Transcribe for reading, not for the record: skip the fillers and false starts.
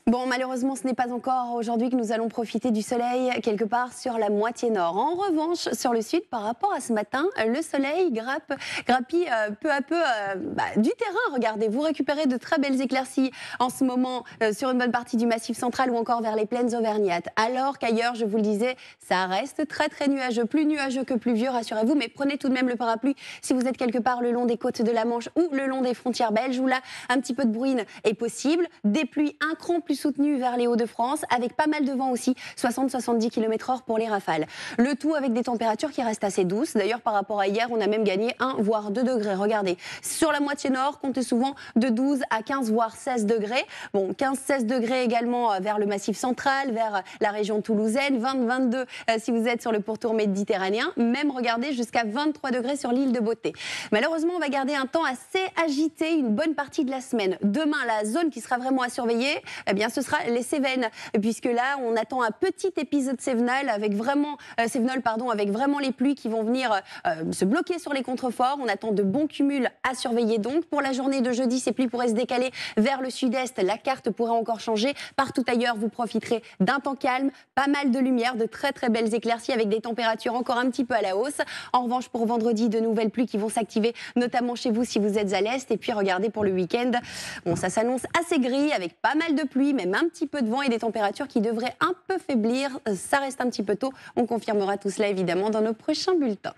Bon, malheureusement, ce n'est pas encore aujourd'hui que nous allons profiter du soleil quelque part sur la moitié nord. En revanche, sur le sud, par rapport à ce matin, le soleil grappille peu à peu du terrain. Regardez, vous récupérez de très belles éclaircies en ce moment sur une bonne partie du Massif central ou encore vers les plaines auvergnates. Alors qu'ailleurs, je vous le disais, ça reste très très nuageux, plus nuageux que pluvieux, rassurez-vous, mais prenez tout de même le parapluie si vous êtes quelque part le long des côtes de la Manche ou le long des frontières belges où là, un petit peu de bruine est possible. Des pluies un cran plus soutenu vers les Hauts-de-France, avec pas mal de vent aussi, 60-70 km/h pour les rafales. Le tout avec des températures qui restent assez douces. D'ailleurs, par rapport à hier, on a même gagné 1 voire 2 degrés. Regardez, sur la moitié nord, comptez souvent de 12 à 15 voire 16 degrés. Bon, 15-16 degrés également vers le Massif central, vers la région toulousaine, 20-22 si vous êtes sur le pourtour méditerranéen, même regardez jusqu'à 23 degrés sur l'île de Beauté. Malheureusement, on va garder un temps assez agité une bonne partie de la semaine. Demain, la zone qui sera vraiment à surveiller, eh bien, ce sera les Cévennes, puisque là, on attend un petit épisode cévenal avec vraiment, avec vraiment les pluies qui vont venir se bloquer sur les contreforts. On attend de bons cumuls à surveiller donc. Pour la journée de jeudi, ces pluies pourraient se décaler vers le sud-est. La carte pourrait encore changer. Partout ailleurs, vous profiterez d'un temps calme, pas mal de lumière, de très très belles éclaircies avec des températures encore un petit peu à la hausse. En revanche, pour vendredi, de nouvelles pluies qui vont s'activer, notamment chez vous si vous êtes à l'est. Et puis regardez pour le week-end, bon, ça s'annonce assez gris avec pas mal de pluie, même un petit peu de vent et des températures qui devraient un peu faiblir. Ça reste un petit peu tôt. On confirmera tout cela évidemment dans nos prochains bulletins.